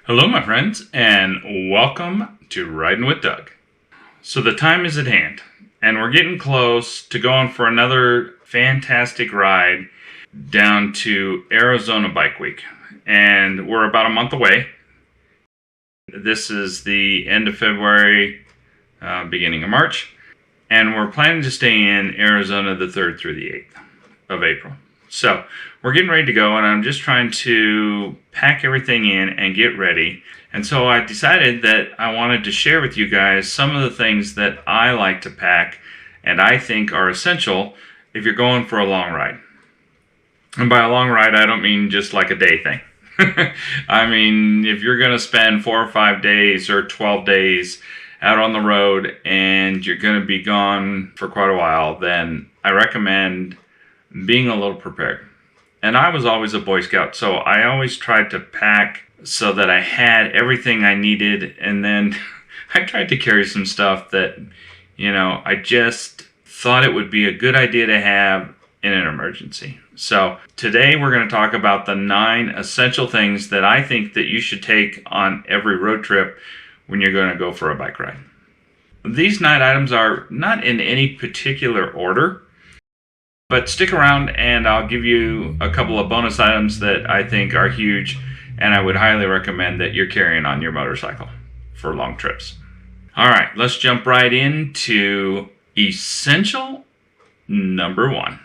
Hello, my friends, and welcome to Riding with Doug. So the time is at hand, and we're getting close to going for another fantastic ride down to Arizona Bike Week. And we're about a month away. This is the end of February, beginning of March, and we're planning to stay in Arizona the 3rd through the 8th of April. So we're getting ready to go, and I'm just trying to pack everything in and get ready. And so I decided that I wanted to share with you guys some of the things that I like to pack and I think are essential if you're going for a long ride. And by a long ride, I don't mean just like a day thing. I mean, if you're going to spend 4 or 5 days or 12 days out on the road and you're going to be gone for quite a while, then I recommend being a little prepared. And I was always a Boy Scout, so I always tried to pack so that I had everything I needed, and then I tried to carry some stuff that, I just thought it would be a good idea to have in an emergency. So today we're going to talk about the 9 essential things that I think that you should take on every road trip when you're going to go for a bike ride. These 9 items are not in any particular order, but stick around and I'll give you a couple of bonus items that I think are huge and I would highly recommend that you're carrying on your motorcycle for long trips. All right, let's jump right into essential number 1.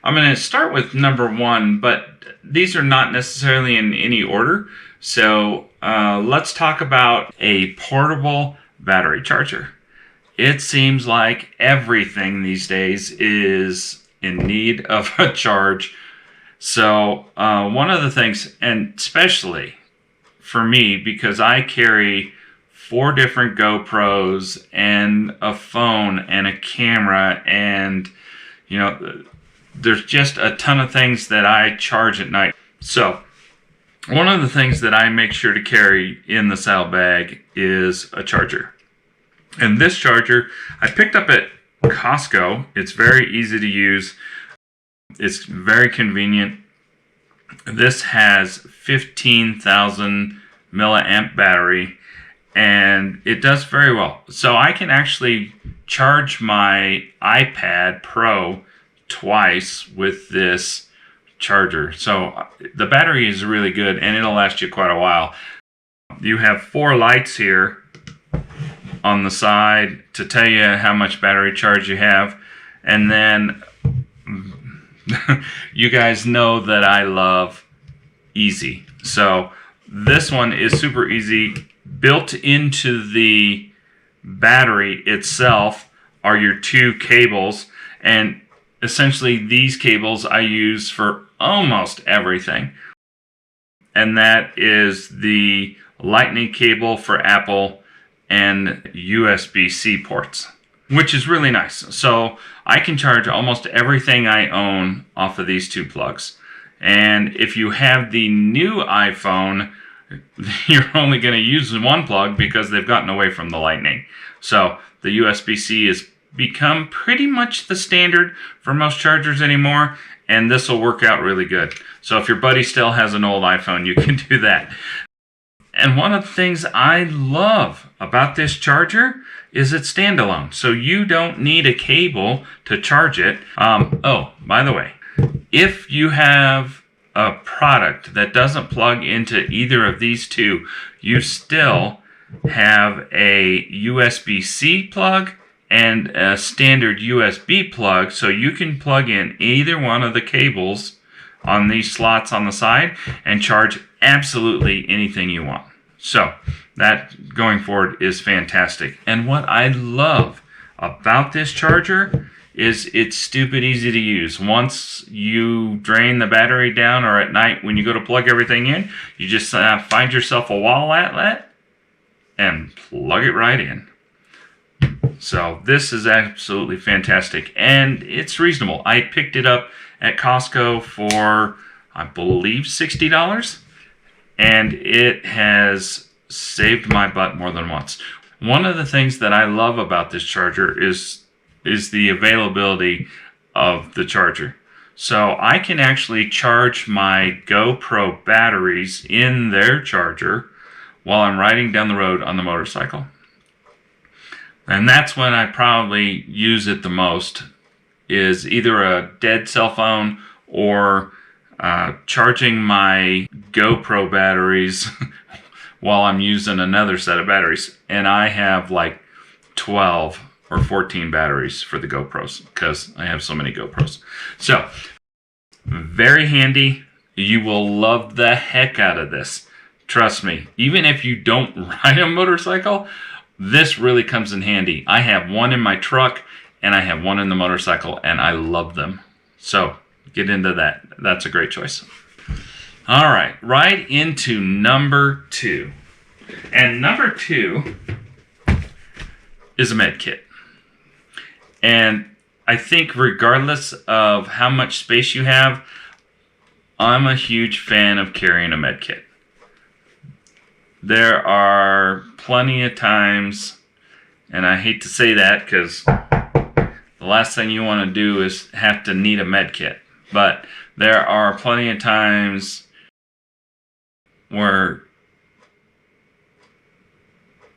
I'm going to start with number 1, but these are not necessarily in any order. So let's talk about a portable battery charger. It seems like everything these days is in need of a charge. So one of the things, and especially for me, because I carry 4 different GoPros and a phone and a camera, and there's just a ton of things that I charge at night. So one of the things that I make sure to carry in the saddlebag is a charger. And this charger I picked up at Costco. It's very easy to use. It's very convenient. This has 15,000 milliamp battery, and it does very well. So I can actually charge my iPad Pro twice with this charger. So the battery is really good, and it'll last you quite a while. You have 4 lights here on the side to tell you how much battery charge you have. And then you guys know that I love easy. So this one is super easy. Built into the battery itself are your 2 cables. And essentially these cables I use for almost everything. And that is the Lightning cable for Apple and USB-C ports, which is really nice. So I can charge almost everything I own off of these 2 plugs. And if you have the new iPhone, you're only going to use 1 plug because they've gotten away from the Lightning. So the USB-C has become pretty much the standard for most chargers anymore, and this will work out really good. So if your buddy still has an old iPhone, you can do that. And one of the things I love about this charger is it's standalone. So you don't need a cable to charge it. Oh, by the way, if you have a product that doesn't plug into either of these 2, you still have a USB-C plug and a standard USB plug. So you can plug in either one of the cables on these slots on the side and charge absolutely anything you want. So that going forward is fantastic. And what I love about this charger is it's stupid easy to use. Once you drain the battery down, or at night when you go to plug everything in, you just find yourself a wall outlet and plug it right in. So this is absolutely fantastic, and it's reasonable. I picked it up at Costco for, I believe, $60, and it has saved my butt more than once. One of the things that I love about this charger is the availability of the charger. So I can actually charge my GoPro batteries in their charger while I'm riding down the road on the motorcycle. And that's when I probably use it the most, is either a dead cell phone or charging my GoPro batteries while I'm using another set of batteries. And I have like 12 or 14 batteries for the GoPros because I have so many GoPros. So, very handy. You will love the heck out of this. Trust me. Even if you don't ride a motorcycle, this really comes in handy. I have one in my truck and I have one in the motorcycle, and I love them. So, get into that. That's a great choice. All right, right into number 2. And number 2 is a med kit. And I think regardless of how much space you have, I'm a huge fan of carrying a med kit. There are plenty of times, and I hate to say that because the last thing you want to do is have to need a med kit. But there are plenty of times where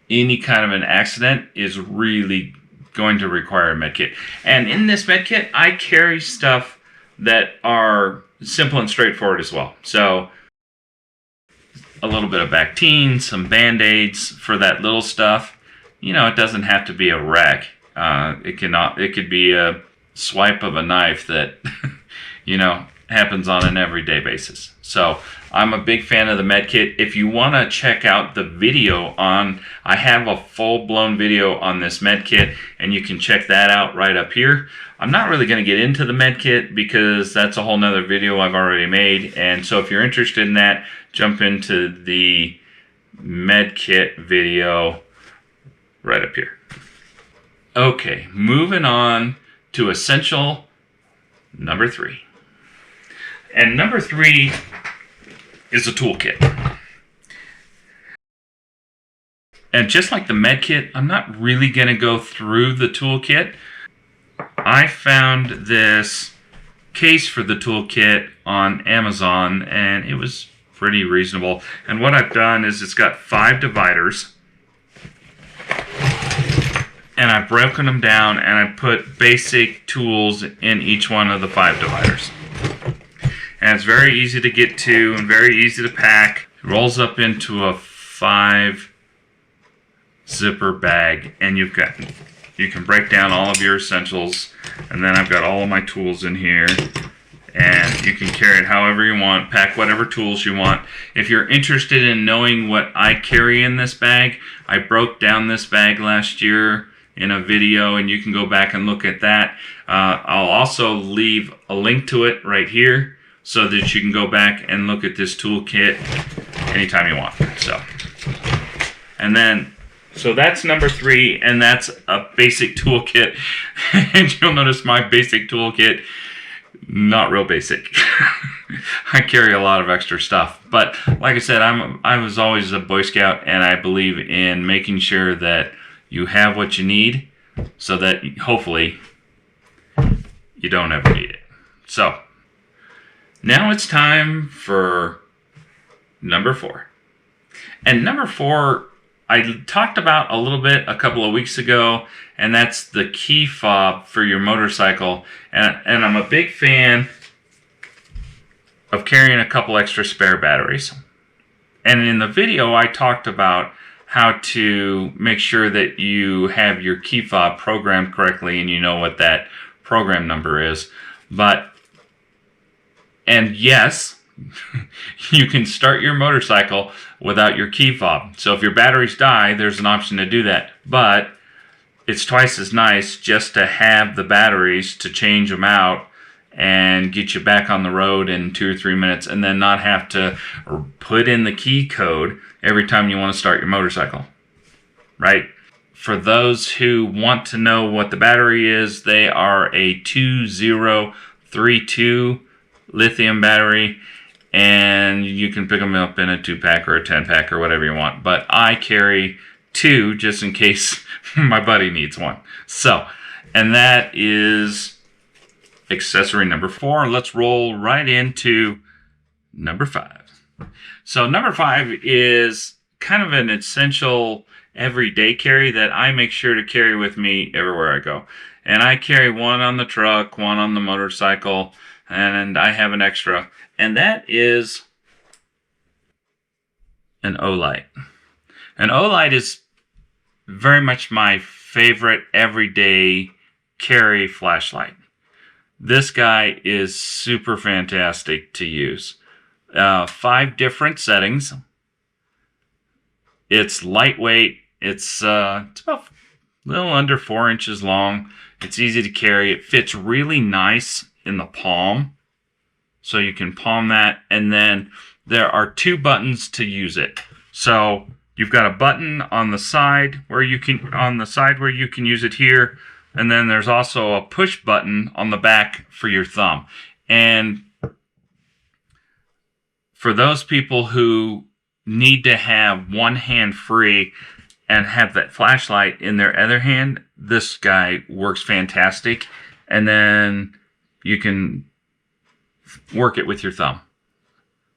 any kind of an accident is really going to require a med kit. And in this med kit, I carry stuff that are simple and straightforward as well. So a little bit of Bactine, some Band-Aids for that little stuff. You know, it doesn't have to be a wreck. It could be a swipe of a knife that, you know, happens on an everyday basis. So I'm a big fan of the med kit. If you want to check out the video I have a full-blown video on this med kit, and you can check that out right up here. I'm not really going to get into the med kit because that's a whole nother video I've already made. And so if you're interested in that, jump into the med kit video right up here. Okay, moving on to essential number 3. And number 3 is a toolkit. And just like the med kit, I'm not really going to go through the toolkit. I found this case for the toolkit on Amazon, and it was pretty reasonable. And what I've done is it's got 5 dividers, and I've broken them down, and I put basic tools in each one of the 5 dividers. And it's very easy to get to and very easy to pack. It rolls up into a 5 zipper bag, and you can break down all of your essentials. And then I've got all of my tools in here, and you can carry it however you want, pack whatever tools you want. If you're interested in knowing what I carry in this bag, I broke down this bag last year in a video, and you can go back and look at that. I'll also leave a link to it right here so that you can go back and look at this toolkit anytime you want. So that's number 3, and that's a basic toolkit. And you'll notice my basic toolkit, not real basic. I carry a lot of extra stuff. But like I said, I was always a Boy Scout, and I believe in making sure that you have what you need so that hopefully you don't ever need it. So now it's time for number 4. And number 4, I talked about a little bit a couple of weeks ago, and that's the key fob for your motorcycle. And I'm a big fan of carrying a couple extra spare batteries. And in the video, I talked about how to make sure that you have your key fob programmed correctly and you know what that program number is. And yes, you can start your motorcycle without your key fob. So if your batteries die, there's an option to do that. But it's twice as nice just to have the batteries to change them out and get you back on the road in 2 or 3 minutes, and then not have to put in the key code every time you want to start your motorcycle, right? For those who want to know what the battery is, they are a 2032 lithium battery, and you can pick them up in a 2-pack or a 10-pack or whatever you want. But I carry 2 just in case my buddy needs one. So, and that is accessory number 4. Let's roll right into number 5. So number 5 is kind of an essential everyday carry that I make sure to carry with me everywhere I go. And I carry one on the truck, one on the motorcycle, and I have an extra. And that is an O-light. An O-light is very much my favorite everyday carry flashlight. This guy is super fantastic to use. 5 different settings. It's lightweight. It's about a little under 4 inches long. It's easy to carry. It fits really nice in the palm, so you can palm that. And then there are 2 buttons to use it. So you've got a button on the side where you can use it here, and then there's also a push button on the back for your thumb. And for those people who need to have one hand free and have that flashlight in their other hand, this guy works fantastic. And then you can work it with your thumb.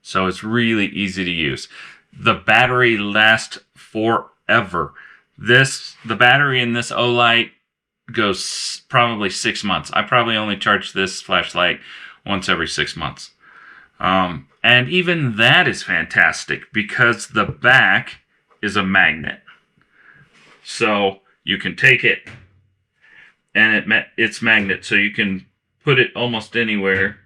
So it's really easy to use. The battery lasts forever. The battery in this O-light goes probably 6 months. I probably only charge this flashlight once every 6 months. And even that is fantastic because the back is a magnet. So you can take it and it's magnet, so you can put it almost anywhere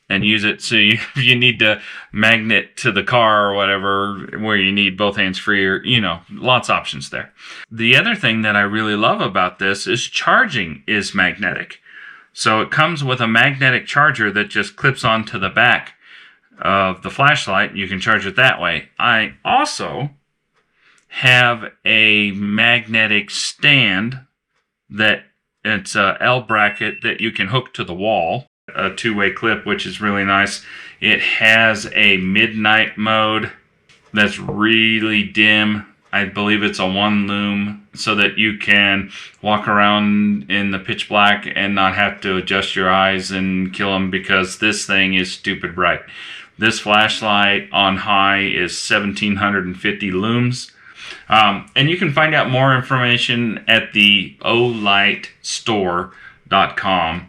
and use it. So you need to magnet to the car or whatever, where you need both hands free, or, lots of options there. The other thing that I really love about this is charging is magnetic. So it comes with a magnetic charger that just clips onto the back of the flashlight. You can charge it that way. I also have a magnetic stand that it's a L bracket that you can hook to the wall. A 2-way clip, which is really nice. It has a midnight mode that's really dim. I believe it's a 1 lume, so that you can walk around in the pitch black and not have to adjust your eyes and kill them, because this thing is stupid bright. This flashlight on high is 1750 lums. And you can find out more information at the olightstore.com.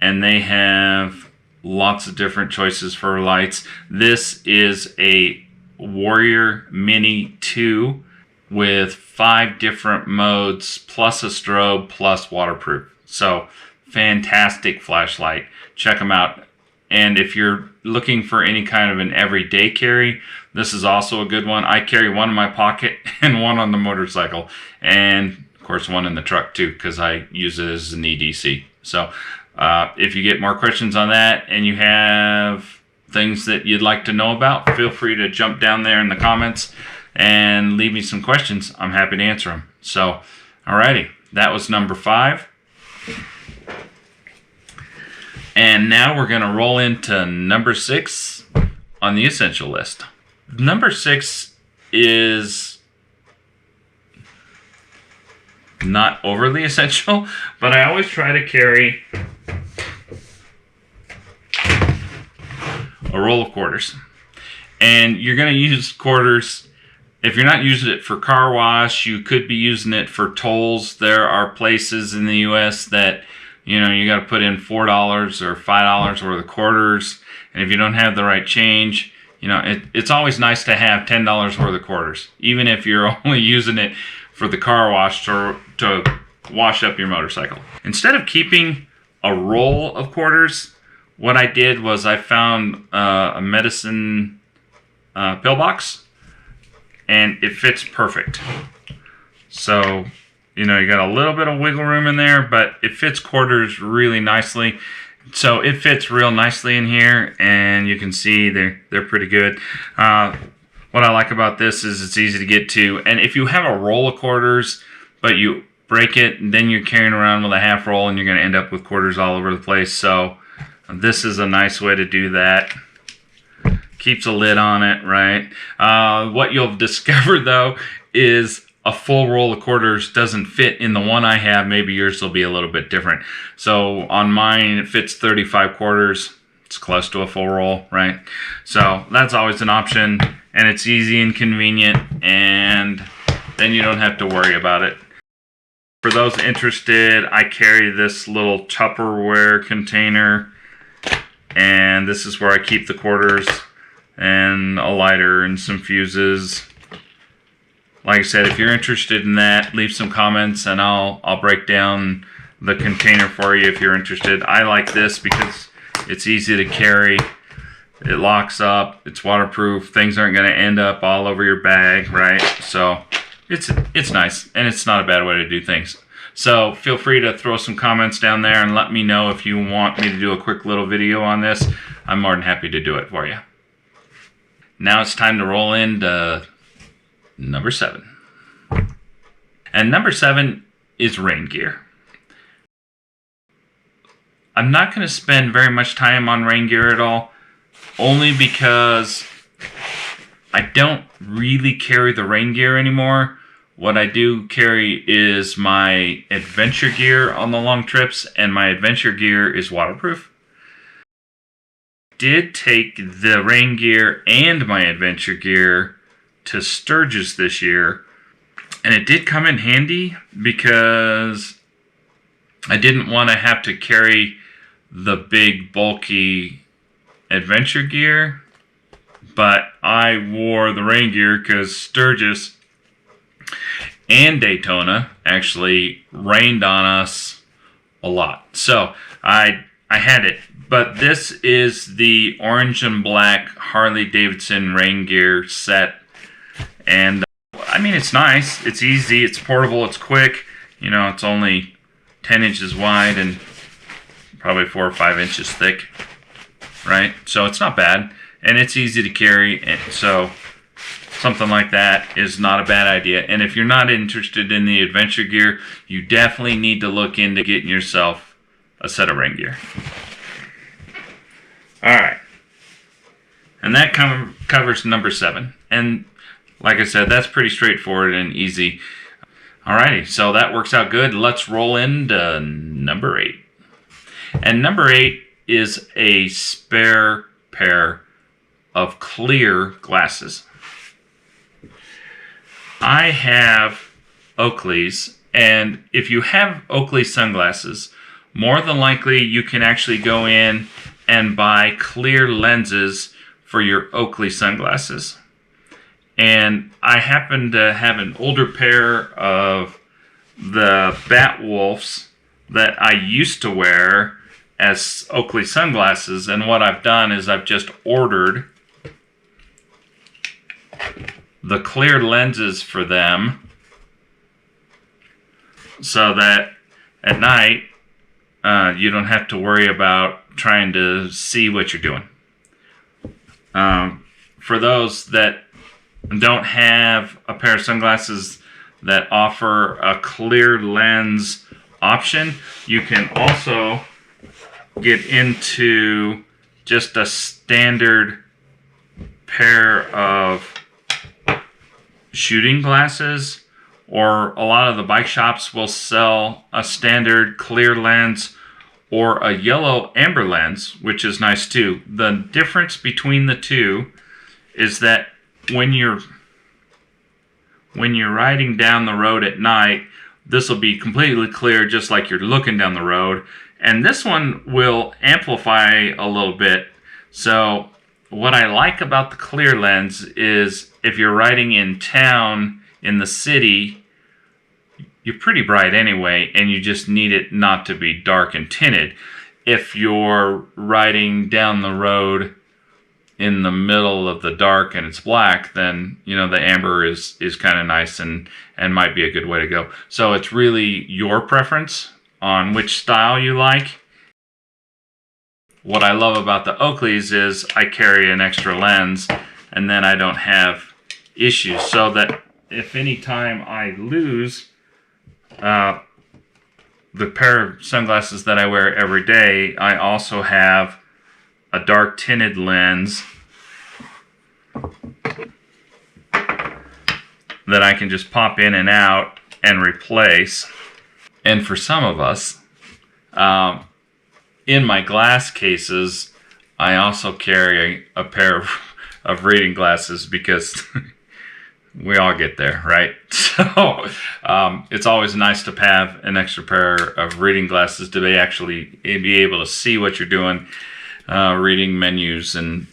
And they have lots of different choices for lights. This is a Warrior Mini 2 with 5 different modes, plus a strobe, plus waterproof. So, fantastic flashlight. Check them out. And if you're looking for any kind of an everyday carry, this is also a good one. I carry one in my pocket and one on the motorcycle. And, of course, one in the truck, too, because I use it as an EDC. So, if you get more questions on that and you have things that you'd like to know about, feel free to jump down there in the comments and leave me some questions. I'm happy to answer them. So, alrighty, that was number 5. And now we're going to roll into number 6 on the essential list. Number 6 is not overly essential, but I always try to carry a roll of quarters. And you're going to use quarters. If you're not using it for car wash, you could be using it for tolls. There are places in the U.S. that, you got to put in $4 or $5 worth of quarters. And if you don't have the right change, it's always nice to have $10 worth of quarters, even if you're only using it for the car wash to wash up your motorcycle. Instead of keeping a roll of quarters, what I did was I found a medicine pillbox, and it fits perfect. So, you got a little bit of wiggle room in there, but it fits quarters really nicely. So it fits real nicely in here, and you can see they're pretty good. What I like about this is it's easy to get to. And if you have a roll of quarters, but you break it, and then you're carrying around with a half roll, and you're going to end up with quarters all over the place. So this is a nice way to do that. Keeps a lid on it, right? What you'll discover, though, is a full roll of quarters doesn't fit in the one I have. Maybe yours will be a little bit different. So on mine, it fits 35 quarters. It's close to a full roll, right? So that's always an option. and it's easy and convenient, and then you don't have to worry about it. For those interested, I carry this little Tupperware container, and this is where I keep the quarters and a lighter and some fuses. Like I said, if you're interested in that, leave some comments and I'll break down the container for you if you're interested. I like this because it's easy to carry. It locks up, it's waterproof, things aren't going to end up all over your bag, right? So it's nice, and it's not a bad way to do things. So feel free to throw some comments down there and let me know if you want me to do a quick little video on this. I'm more than happy to do it for you. Now it's time to roll into number 7. And number 7 is rain gear. I'm not going to spend very much time on rain gear at all, only because I don't really carry the rain gear anymore. What I do carry is my adventure gear on the long trips, and my adventure gear is waterproof. Did take the rain gear and my adventure gear to Sturgis this year, and it did come in handy because I didn't want to have to carry the big bulky adventure gear, but I wore the rain gear because Sturgis and Daytona actually rained on us a lot. So I had it. But this is the orange and black Harley Davidson rain gear set. And I mean, it's nice, it's easy, it's portable, it's quick. You know, it's only 10 inches wide and probably 4 or 5 inches thick, right? So it's not bad, and it's easy to carry. And so something like that is not a bad idea. And if you're not interested in the adventure gear, you definitely need to look into getting yourself a set of rain gear. Alright, and that covers number 7. And like I said, that's pretty straightforward and easy. Alrighty, so that works out good. Let's roll into number 8. And number 8 is a spare pair of clear glasses. I have Oakley's, and if you have Oakley sunglasses, more than likely you can actually go in and buy clear lenses for your Oakley sunglasses. And I happen to have an older pair of the Batwolfs that I used to wear as Oakley sunglasses, and what I've done is I've just ordered the clear lenses for them so that at night you don't have to worry about trying to see what you're doing. For those that don't have a pair of sunglasses that offer a clear lens option, you can also get into just a standard pair of shooting glasses, or a lot of the bike shops will sell a standard clear lens or a yellow amber lens, which is nice too. The difference between the two is that when you're riding down the road at night, this will be completely clear, just like you're looking down the road. And this one will amplify a little bit. So what I like about the clear lens is if you're riding in town, in the city, you're pretty bright anyway, and you just need it not to be dark and tinted. If you're riding down the road in the middle of the dark and it's black, then, you know, the amber is kind of nice and might be a good way to go. So it's really your preference on which style you like. What I love about the Oakleys is I carry an extra lens, and then I don't have issues, so that if any time I lose the pair of sunglasses that I wear every day, I also have a dark tinted lens that I can just pop in and out and replace. And for some of us, in my glass cases, I also carry a pair of of reading glasses because we all get there, right? So it's always nice to have an extra pair of reading glasses to be able to see what you're doing, reading menus and,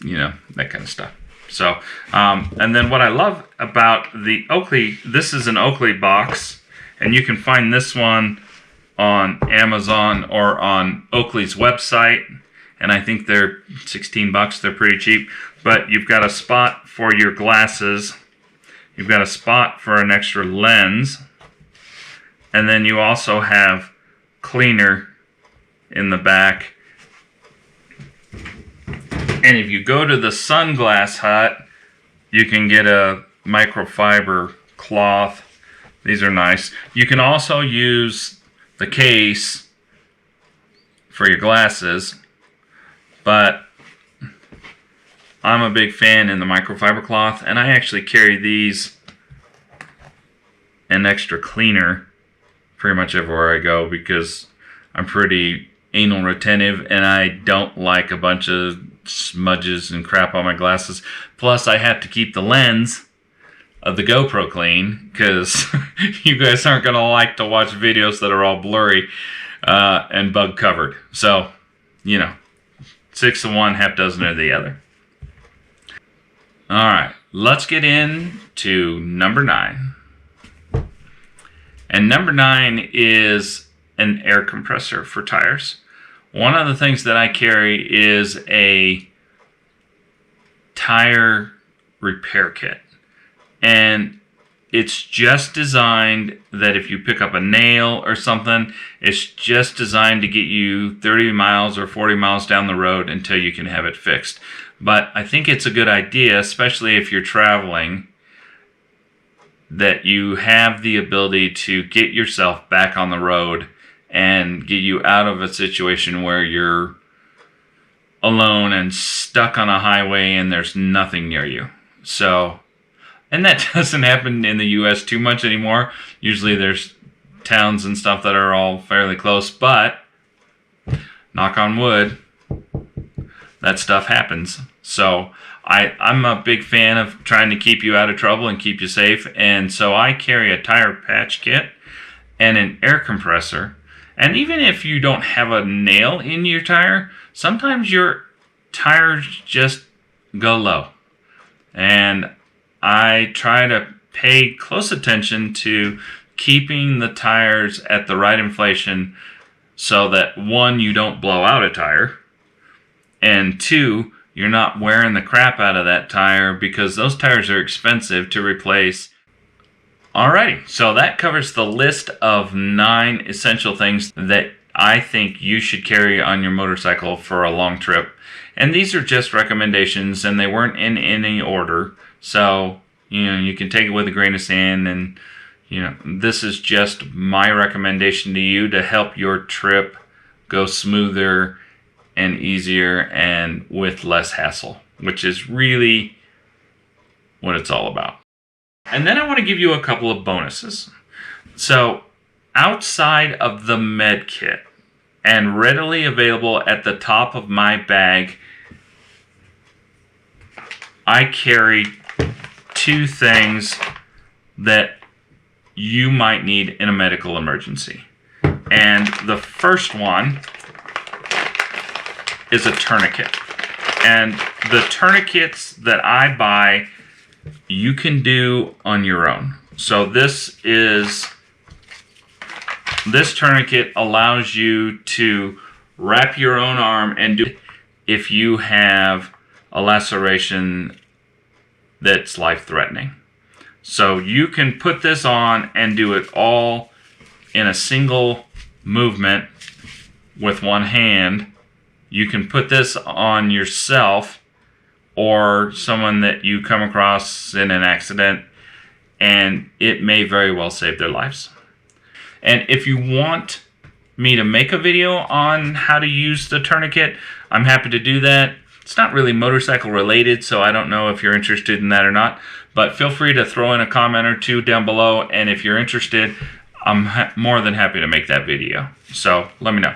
that kind of stuff. So, and then what I love about the Oakley, this is an Oakley box, and you can find this one on Amazon or on Oakley's website, and I think they're $16. They're pretty cheap, but you've got a spot for your glasses. You've got a spot for an extra lens, and then you also have cleaner in the back. And if you go to the Sunglass Hut, you can get a microfiber cloth. These are nice. You can also use the case for your glasses, but I'm a big fan in the microfiber cloth, and I actually carry these and extra cleaner pretty much everywhere I go because I'm pretty anal retentive and I don't like a bunch of smudges and crap on my glasses. Plus, I have to keep the lens of the GoPro clean because you guys aren't going to like to watch videos that are all blurry and bug covered. So, 6 of one, half dozen of the other. All right, let's get into number 9. And number 9 is an air compressor for tires. One of the things that I carry is a tire repair kit. And it's just designed that if you pick up a nail or something, it's just designed to get you 30 miles or 40 miles down the road until you can have it fixed. But I think it's a good idea, especially if you're traveling, that you have the ability to get yourself back on the road and get you out of a situation where you're alone and stuck on a highway and there's nothing near you. So, and that doesn't happen in the U.S. too much anymore. Usually there's towns and stuff that are all fairly close, but knock on wood, that stuff happens. So I'm a big fan of trying to keep you out of trouble and keep you safe. And so I carry a tire patch kit and an air compressor. And even if you don't have a nail in your tire, sometimes your tires just go low. And I try to pay close attention to keeping the tires at the right inflation so that 1, you don't blow out a tire, and 2, you're not wearing the crap out of that tire because those tires are expensive to replace. Alrighty, so that covers the list of 9 essential things that I think you should carry on your motorcycle for a long trip. And these are just recommendations and they weren't in any order. So, you can take it with a grain of sand and, this is just my recommendation to you to help your trip go smoother and easier and with less hassle, which is really what it's all about. And then I want to give you a couple of bonuses. So, outside of the med kit and readily available at the top of my bag, I carry 2 things that you might need in a medical emergency. And the first one is a tourniquet. And the tourniquets that I buy, you can do on your own. So this tourniquet allows you to wrap your own arm and do it if you have a laceration that's life-threatening. So you can put this on and do it all in a single movement with one hand. You can put this on yourself or someone that you come across in an accident, and it may very well save their lives. And if you want me to make a video on how to use the tourniquet, I'm happy to do that. It's not really motorcycle related, so I don't know if you're interested in that or not, but feel free to throw in a comment or 2 down below, and if you're interested, I'm more than happy to make that video. So let me know.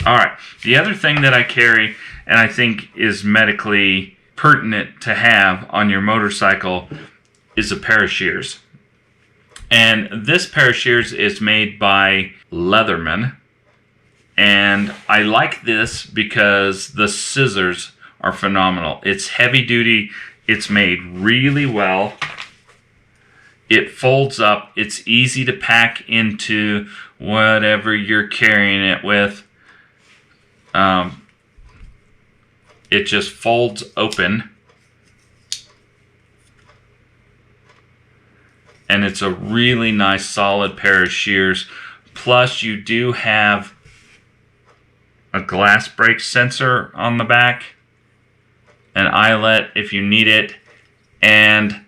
All right, the other thing that I carry and I think is medically pertinent to have on your motorcycle is a pair of shears. And this pair of shears is made by Leatherman. And I like this because the scissors are phenomenal. It's heavy duty. It's made really well. It folds up. It's easy to pack into whatever you're carrying it with. It just folds open. And it's a really nice solid pair of shears. Plus you do have a glass brake sensor on the back, an eyelet if you need it, and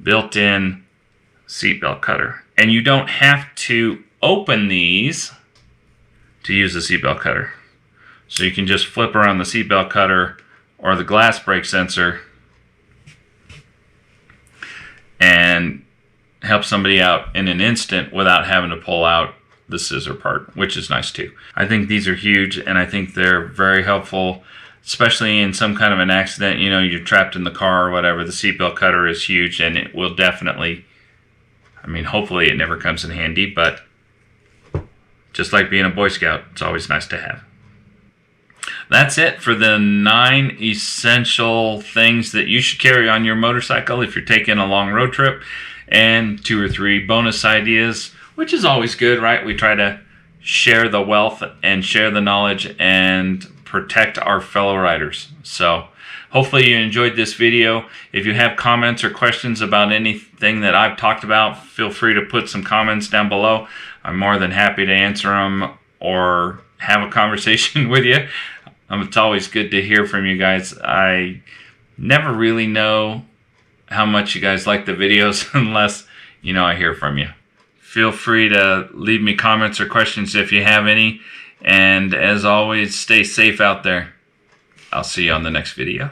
built-in seatbelt cutter. And you don't have to open these to use the seatbelt cutter. So you can just flip around the seatbelt cutter or the glass brake sensor and help somebody out in an instant without having to pull out the scissor part, which is nice too. I think these are huge, and I think they're very helpful, especially in some kind of an accident. You know, you're trapped in the car or whatever. The seatbelt cutter is huge, and it will definitely, I mean, hopefully it never comes in handy, but just like being a Boy Scout, it's always nice to have. That's it for the 9 essential things that you should carry on your motorcycle if you're taking a long road trip, and 2 or 3 bonus ideas, which is always good, right? We try to share the wealth and share the knowledge and protect our fellow riders. So hopefully you enjoyed this video. If you have comments or questions about anything that I've talked about, feel free to put some comments down below. I'm more than happy to answer them or have a conversation with you. It's always good to hear from you guys. I never really know how much you guys like the videos unless, you know, I hear from you. Feel free to leave me comments or questions if you have any. And as always, stay safe out there. I'll see you on the next video.